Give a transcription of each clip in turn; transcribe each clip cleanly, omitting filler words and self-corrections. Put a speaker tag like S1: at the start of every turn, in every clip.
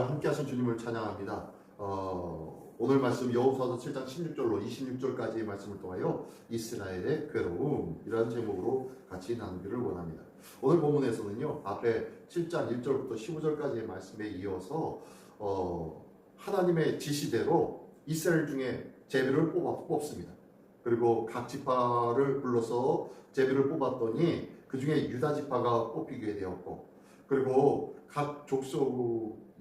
S1: 함께 하신 주님을 찬양합니다. 오늘 말씀 여호수아서 7장 16절로 26절까지의 말씀을 통하여 이스라엘의 괴로움이라는 제목으로 같이 나누기를 원합니다. 오늘 본문에서는요, 앞에 7장 1절부터 15절까지의 말씀에 이어서 하나님의 지시대로 이스라엘 중에 제비를 뽑습니다. 그리고 각 지파를 불러서 제비를 뽑았더니 그 중에 유다 지파가 뽑히게 되었고, 그리고 각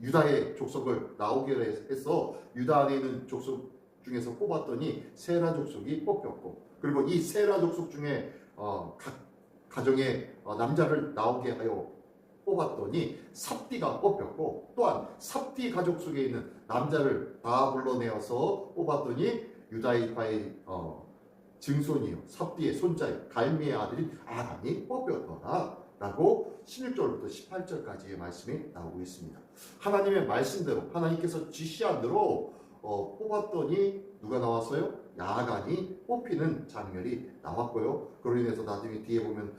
S1: 유다의 족속을 나오게 해서 유다 안에 있는 족속 중에서 뽑았더니 세라 족속이 뽑혔고, 그리고 이 세라 족속 중에 각 가정의 남자를 나오게 하여 뽑았더니 삽디가 뽑혔고, 또한 삽디 가족 속에 있는 남자를 다 불러내어서 뽑았더니 유다이파의 증손이요 삽디의 손자요 갈미의 아들인 아간이 뽑혔더라 라고 16절부터 18절까지의 말씀이 나오고 있습니다. 하나님의 말씀대로, 하나님께서 지시한 대로 뽑았더니 누가 나왔어요? 아간이 뽑히는 장면이 나왔고요. 그로 인해서 나중에 뒤에 보면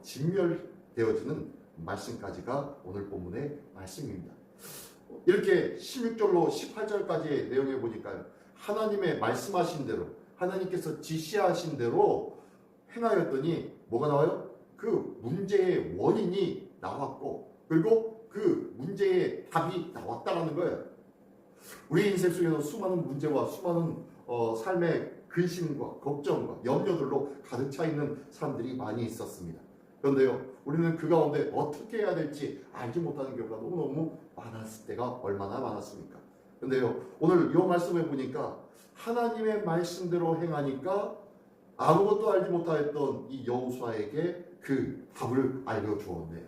S1: 진멸되어지는 말씀까지가 오늘 본문의 말씀입니다. 이렇게 16절로 18절까지의 내용에 보니까요, 하나님의 말씀하신 대로, 하나님께서 지시하신 대로 행하였더니 뭐가 나와요? 그 문제의 원인이 나왔고, 그리고 그 문제의 답이 나왔다라는 거예요. 우리 인생 속에서 수많은 문제와 수많은 삶의 근심과 걱정과 염려들로 가득 차 있는 사람들이 많이 있었습니다. 그런데요, 우리는 그 가운데 어떻게 해야 될지 알지 못하는 경우가 너무너무 많았을 때가 얼마나 많았습니까? 그런데요, 오늘 이 말씀을 보니까 하나님의 말씀대로 행하니까 아무것도 알지 못하였던 이 여호수아에게 그 답을 알려주었네요.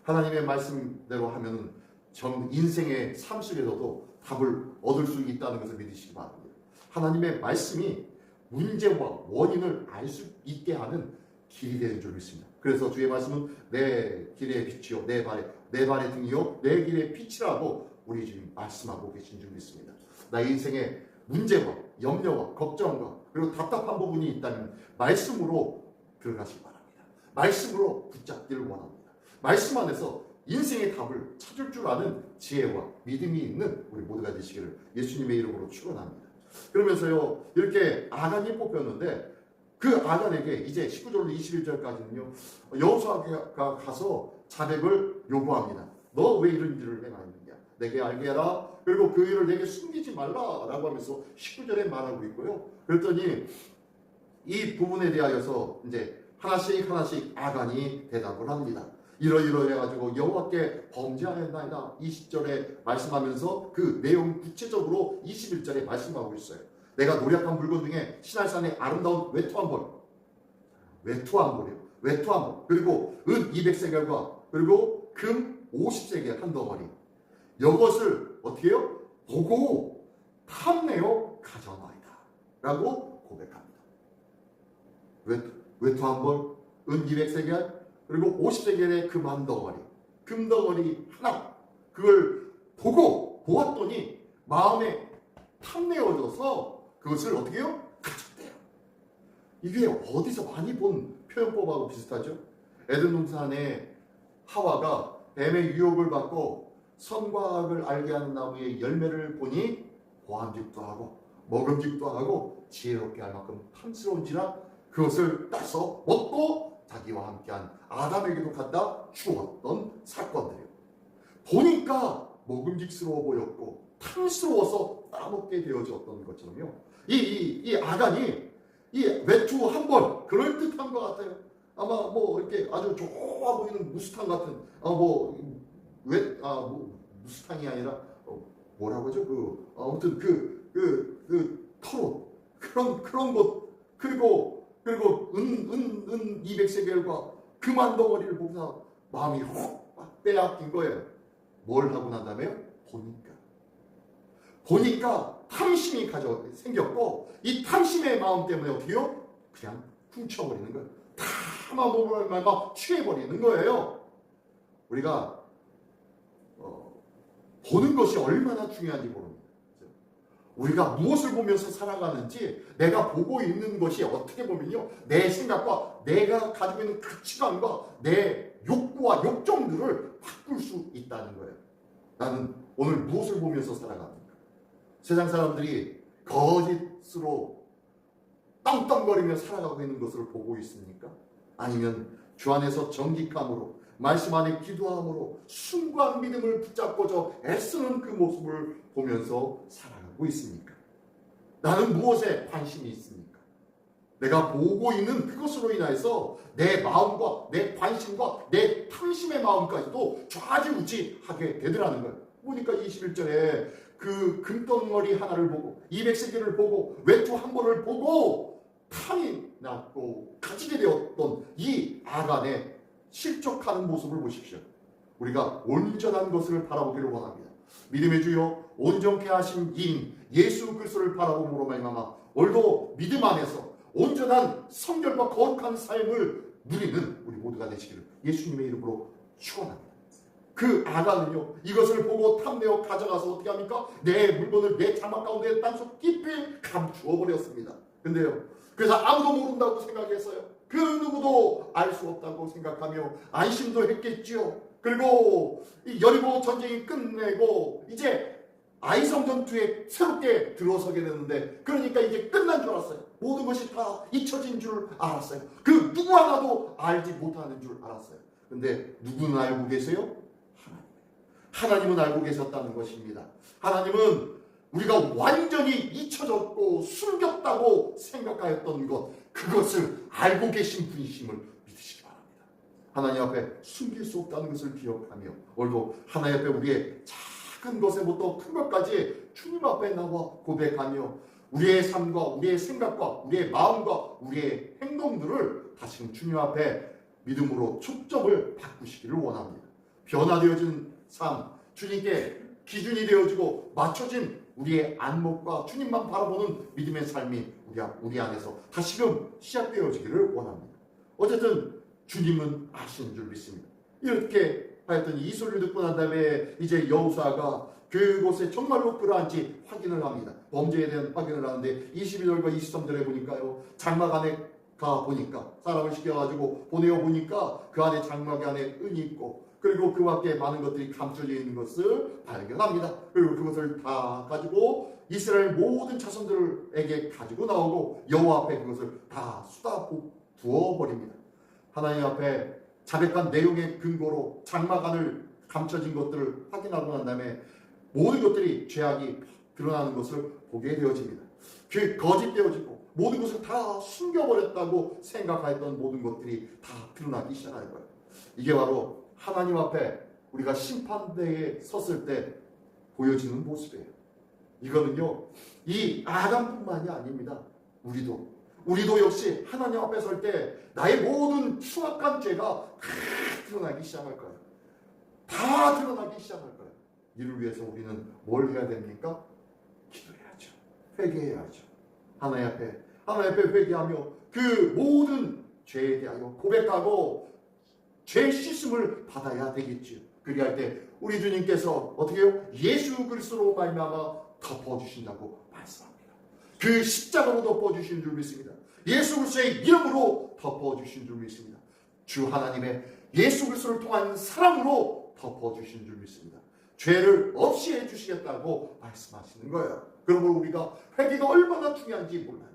S1: 하나님의 말씀대로 하면 전 인생의 삶 속에서도 답을 얻을 수 있다는 것을 믿으시기 바랍니다. 하나님의 말씀이 문제와 원인을 알 수 있게 하는 길이 되는 줄 믿습니다. 그래서 주의 말씀은 내 길의 빛이요 내 발의 등이요 내 길의 빛이라고 우리 주님 말씀하고 계신 줄 믿습니다. 나의 인생의 문제와 염려와 걱정과 그리고 답답한 부분이 있다면 말씀으로 들어가시기 바랍니다. 말씀으로 붙잡기를 원합니다. 말씀 안에서 인생의 답을 찾을 줄 아는 지혜와 믿음이 있는 우리 모두가 되시기를 예수님의 이름으로 축원합니다. 그러면서요, 이렇게 아간이 뽑혔는데 그 아간에게 이제 19절로 21절까지는요, 여호수아가 가서 자백을 요구합니다. 너 왜 이런 일을 행하느냐? 내게 알게 해라. 그리고 그 일을 내게 숨기지 말라라고 하면서 19절에 말하고 있고요. 그랬더니 이 부분에 대하여서 이제 하나씩 아간이 대답을 합니다. 이러해가지고 여호와께 범죄하였나이다. 20절에 말씀하면서 그 내용 구체적으로 21절에 말씀하고 있어요. 내가 노력한 물건 중에 신할산의 아름다운 외투한 벌, 그리고 은 200세겔과 그리고 금 50세겔 한 덩어리, 이것을 어떻게 해요? 보고 탐내어 가져나이다 라고 고백합니다. 외투 한 벌, 은 200세겔, 그리고 50세겔의 금 한 덩어리, 금덩어리 하나, 그걸 보았더니 마음에 탐내어져서 그것을 어떻게 해요? 가졌대요. 이게 어디서 많이 본 표현법하고 비슷하죠? 에덴 동산에 하와가 뱀의 유혹을 받고 선과 악을 알게 하는 나무의 열매를 보니 보암직도 하고 먹음직도 하고 지혜롭게 할 만큼 탐스러운지라 그것을 따서 먹고 자기와 함께한 아담에게도 갖다 주었던 사건들이에요. 보니까 먹음직스러워 보였고 탐스러워서 따먹게 되어졌던 것처럼요. 이 아간이 이 외투 한 벌 그럴듯한 것 같아요. 아마 뭐 이렇게 아주 좋아 보이는 무스탕 같은 무스탕이 아니라 뭐라고 하죠? 아무튼 그 털옷 그런 것, 그리고 은 200세겔과 금한 덩어리를 보면서 마음이 훅 빼앗긴 거예요. 뭘 하고 난 다음에 보니까 탐심이 생겼고, 이 탐심의 마음 때문에 어떻게 해요? 그냥 훔쳐버리는 거예요. 탐함으로 막 취해버리는 거예요. 우리가 보는 것이 얼마나 중요한지 모릅니다. 우리가 무엇을 보면서 살아가는지, 내가 보고 있는 것이 어떻게 보면요, 내 생각과 내가 가지고 있는 가치관과 내 욕구와 욕정들을 바꿀 수 있다는 거예요. 나는 오늘 무엇을 보면서 살아갑니까? 세상 사람들이 거짓으로 떵떵거리며 살아가고 있는 것을 보고 있습니까? 아니면 주 안에서 정직함으로 말씀 안에 기도함으로 순수한 믿음을 붙잡고자 애쓰는 그 모습을 보면서 살아가고 있습니까? 나는 무엇에 관심이 있습니까? 내가 보고 있는 그것으로 인해서 내 마음과 내 관심과 내 탐심의 마음까지도 좌지우지하게 되더라는 거예요. 보니까 21절에 그 금덩어리 하나를 보고 200세겔을 보고 외투 한 벌을 보고 탐이 났고 가지게 되었던 이 아간의 실족하는 모습을 보십시오. 우리가 온전한 것을 바라보기를 원합니다. 믿음의 주여 온전케 하신 이인 예수 그리스도를 바라봄으로 말미암아 오늘도 믿음 안에서 온전한 성결과 거룩한 삶을 누리는 우리 모두가 되시기를 예수님의 이름으로 축원합니다. 그 아간은요 이것을 보고 탐내어 가져가서 어떻게 합니까? 내 물건을 내 장막 가운데 땅속 깊이 감추어 버렸습니다. 근데요 그래서 아무도 모른다고 생각했어요. 그 누구도 알 수 없다고 생각하며 안심도 했겠지요. 그리고 이 여리고 전쟁이 끝내고 이제 아이성 전투에 새롭게 들어서게 되는데 그러니까 이제 끝난 줄 알았어요. 모든 것이 다 잊혀진 줄 알았어요. 그 누구 하나도 알지 못하는 줄 알았어요. 근데 누구는 알고 계세요? 하나님은 알고 계셨다는 것입니다. 하나님은 우리가 완전히 잊혀졌고 숨겼다고 생각하였던 그것을 알고 계신 분이심을 믿으시기 바랍니다. 하나님 앞에 숨길 수 없다는 것을 기억하며 오늘도 하나님 앞에 우리의 작은 것에부터 큰 것까지 주님 앞에 나와 고백하며 우리의 삶과 우리의 생각과 우리의 마음과 우리의 행동들을 다시금 주님 앞에 믿음으로 초점을 바꾸시기를 원합니다. 변화되어진 삶, 주님께 기준이 되어지고 맞춰진 우리의 안목과 주님만 바라보는 믿음의 삶이 우리 안에서 다시금 시작되어지기를 원합니다. 어쨌든 주님은 아시는 줄 믿습니다. 이렇게 하여튼 이 소리를 듣고 난 다음에 이제 여호수아가 그곳에 정말로 그러한지 확인을 합니다. 범죄에 대한 확인을 하는데 22절과 23절에 보니까요. 장막 안에 가 보니까 사람을 시켜가지고 보내어 보니까 그 안에 장막 안에 은이 있고 그리고 그 밖에 많은 것들이 감춰져 있는 것을 발견합니다. 그리고 그것을 다 가지고 이스라엘 모든 자손들에게 가지고 나오고 여호와 앞에 그것을 다 쏟아 부어 버립니다. 하나님 앞에 자백한 내용의 근거로 장막 안을 감춰진 것들을 확인하고 난 다음에 모든 것들이 죄악이 드러나는 것을 보게 되어집니다. 그 거짓되어지고 모든 것을 다 숨겨버렸다고 생각하였던 모든 것들이 다 드러나기 시작하는 거예요. 이게 바로 하나님 앞에 우리가 심판대에 섰을 때 보여지는 모습이에요. 이거는요 이 아담뿐만이 아닙니다. 우리도 역시 하나님 앞에 설 때 나의 모든 추악한 죄가 다 드러나기 시작할 거예요. 다 드러나기 시작할 거예요. 이를 위해서 우리는 뭘 해야 됩니까? 기도해야죠. 회개해야죠. 하나님 앞에 회개하며 그 모든 죄에 대하여 고백하고 죄 씻음을 받아야 되겠지요. 그리할 때 우리 주님께서 어떻게 해요? 예수 그리스도로 말미암아 덮어주신다고 말씀합니다. 그 십자가로 덮어주신 줄 믿습니다. 예수 그리스도의 이름으로 덮어주신 줄 믿습니다. 주 하나님의 예수 그리스도를 통한 사랑으로 덮어주신 줄 믿습니다. 죄를 없이 해주시겠다고 말씀하시는 거예요. 그러므로 우리가 회개가 얼마나 중요한지 몰라요.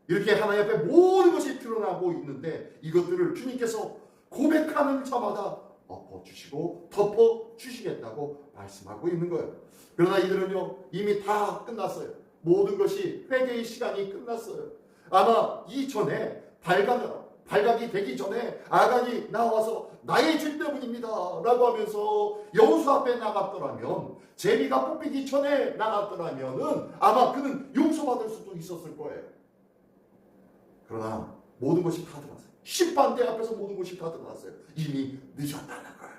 S1: 이렇게 하나님 앞에 모든 것이 드러나고 있는데 이것들을 주님께서 고백하는 자마다 엎어주시고 덮어주시겠다고 말씀하고 있는 거예요. 그러나 이들은요 이미 다 끝났어요. 모든 것이 회개의 시간이 끝났어요. 아마 이전에 발각이 되기 전에 아간이 나와서 나의 죄 때문입니다 라고 하면서 여호수아 앞에 나갔더라면 제비가 뽑히기 전에 나갔더라면 아마 그는 용서받을 수도 있었을 거예요. 그러나 모든 것이 다 드러났어요. 심판대 앞에서 모든 것이 다 드러났어요. 이미 늦었다는 거예요.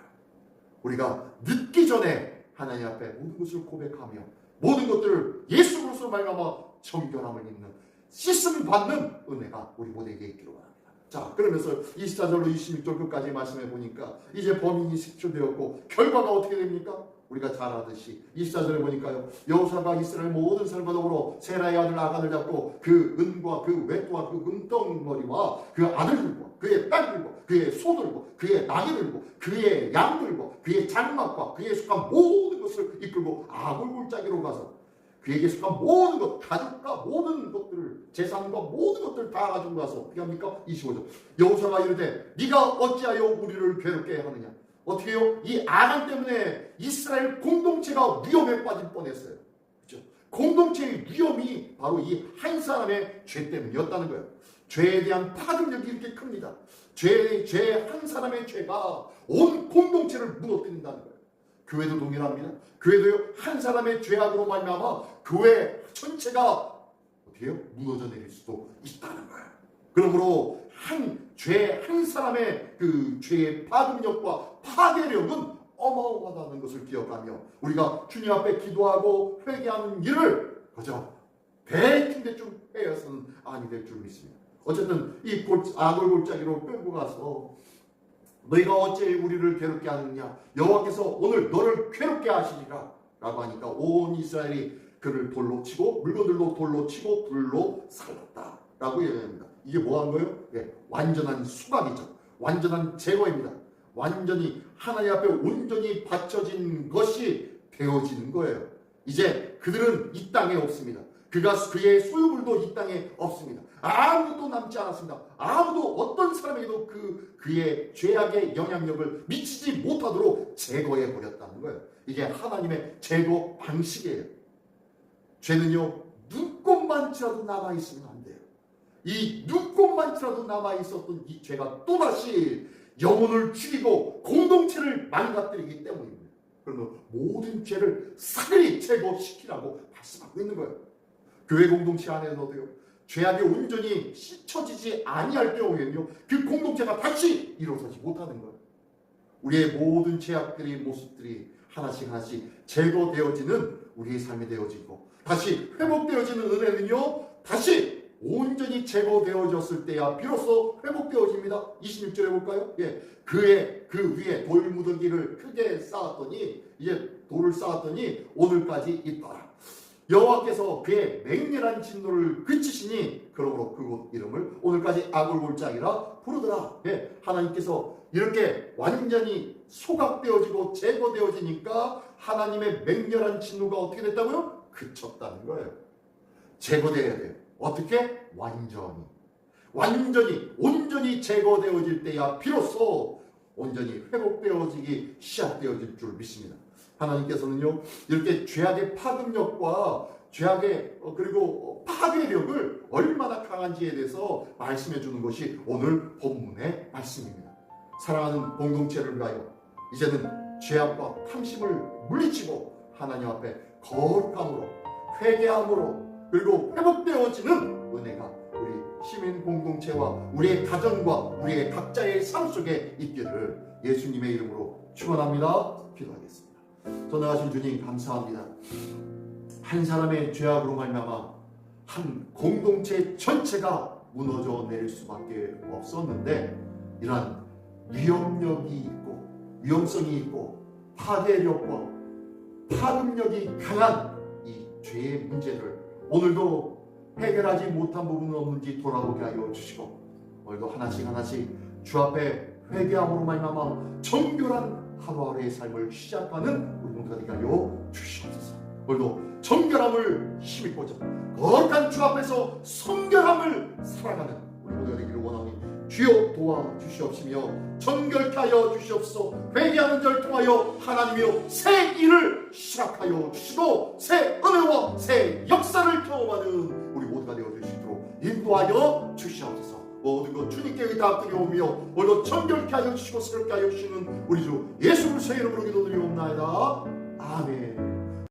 S1: 우리가 늦기 전에 하나님 앞에 모든 것을 고백하며 모든 것들을 예수 그리스도로 말미암아 정결함을 입는 씻음 받는 은혜가 우리 모두에게 있기를 원합니다. 자, 그러면서 24절로 26절 끝까지 말씀해 보니까 이제 범인이 색출되었고 결과가 어떻게 됩니까? 우리가 잘 아듯이 24절에 보니까요, 여호사가 이스라엘 모든 사람과 더불어 세라의 아들 아간을 잡고 그 은과 그 외투와 그 은덩머리와 그 아들들과 그의 딸들과 그의 소들과 그의 나귀들과 그의 양들과 그의 장막과 그에 속한 모든 것을 이끌고 아골 골짜기로 가서 그에게 속한 모든 것, 가족과 모든 것들을, 재산과 모든 것들을 다 가지고 가서 어떻게 합니까? 25절. 여호사가 이르되 네가 어찌하여 우리를 괴롭게 하느냐? 어떻게 해요? 이 아간 때문에 이스라엘 공동체가 위험에 빠질 뻔했어요. 그렇죠? 공동체의 위험이 바로 이 한 사람의 죄 때문이었다는 거예요. 죄에 대한 파급력이 이렇게 큽니다. 죄 한 사람의 죄가 온 공동체를 무너뜨린다는 거예요. 교회도 동일합니다. 교회도요, 한 사람의 죄악으로 말미암아 교회 전체가 어떻게 해요? 무너져 내릴 수도 있다는 거예요. 그러므로 한 사람의 그 죄의 파급력과 파괴력은 어마어마하다는 것을 기억하며 우리가 주님 앞에 기도하고 회개하는 일을 그저 대충대충 해서는 아니 될 줄 믿습니다. 어쨌든 이 아골 골짜기로 끌고 가서 너희가 어째 우리를 괴롭게 하느냐? 여호와께서 오늘 너를 괴롭게 하시리라 라고 하니까 온 이스라엘이 그를 돌로 치고 물건들로 돌로 치고 불로 살랐다 라고 얘기합니다. 이게 뭐 한 거예요? 예, 완전한 수박이죠. 완전한 제거입니다. 완전히 하나님 앞에 온전히 바쳐진 것이 되어지는 거예요. 이제 그들은 이 땅에 없습니다. 그의 소유물도 이 땅에 없습니다. 아무도 남지 않았습니다. 아무도 어떤 사람에게도 그의 죄악의 영향력을 미치지 못하도록 제거해 버렸다는 거예요. 이게 하나님의 제거 방식이에요. 죄는요, 눈꼽만치라도 남아있으면 안 돼요. 이 눈꼽만치라도 남아있었던 이 죄가 또다시 영혼을 죽이고 공동체를 망가뜨리기 때문입니다. 그러면 모든 죄를 사그리 제거시키라고 말씀하고 있는 거예요. 교회 공동체 안에서도요, 죄악이 온전히 씻어지지 아니할 경우에는요, 그 공동체가 다시 이루어지지 못하는 거예요. 우리의 모든 죄악들의 모습들이 하나씩 제거되어지는 우리의 삶이 되어지고 다시 회복되어지는 은혜는요, 다시 온전히 제거되어졌을 때야 비로소 회복되어집니다. 26절에 볼까요? 예, 그 위에 돌무더기를 크게 쌓았더니 이제 돌을 쌓았더니 오늘까지 있더라. 여호와께서 그의 맹렬한 진노를 그치시니 그러므로 그곳 이름을 오늘까지 아골골짜기라 부르더라. 예, 하나님께서 이렇게 완전히 소각되어지고 제거되어지니까 하나님의 맹렬한 진노가 어떻게 됐다고요? 그쳤다는 거예요. 제거되어야 돼요. 어떻게? 온전히 제거되어질 때야 비로소 온전히 회복되어지기 시작되어질 줄 믿습니다. 하나님께서는요, 이렇게 죄악의 파급력과 죄악의 그리고 파괴력을 얼마나 강한지에 대해서 말씀해 주는 것이 오늘 본문의 말씀입니다. 사랑하는 공동체를 위하여 이제는 죄악과 탐심을 물리치고 하나님 앞에 거룩함으로 회개함으로 그리고 회복되어지는 은혜가 우리 시민 공동체와 우리의 가정과 우리의 각자의 삶 속에 있기를 예수님의 이름으로 축원합니다. 기도하겠습니다. 전능하신 주님 감사합니다. 한 사람의 죄악으로 말미암아 한 공동체 전체가 무너져 내릴 수밖에 없었는데 이러한 위험성이 있고 파괴력과 파급력이 강한 이 죄의 문제를 오늘도 해결하지 못한 부분은 없는지 돌아보게 하여 주시고 오늘도 하나씩 주 앞에 회개함으로 말미암아 정결한 하루하루의 삶을 시작하는 우리 모두가 되게 하여 주시옵소서. 오늘도 정결함을 힘입고자 거룩한 주 앞에서 성결함을 살아가는 우리 모두가 되기를 원하오니 주여 도와주시옵시며 정결케 하여 주시옵소서. 회개하는 자를 통하여 하나님이여 새 일을 시작하여 주시고 새 은혜와 새 역사를 경험하는 우리 모두가 되어 주시도록 인도하여 주시옵소서. 모든 것 주님께 의탁드리오며 오늘도 정결케 하여 주시고 새롭게 하여 주시는 우리 주 예수 그리스도의 이름으로 기도드리옵나이다. 아멘.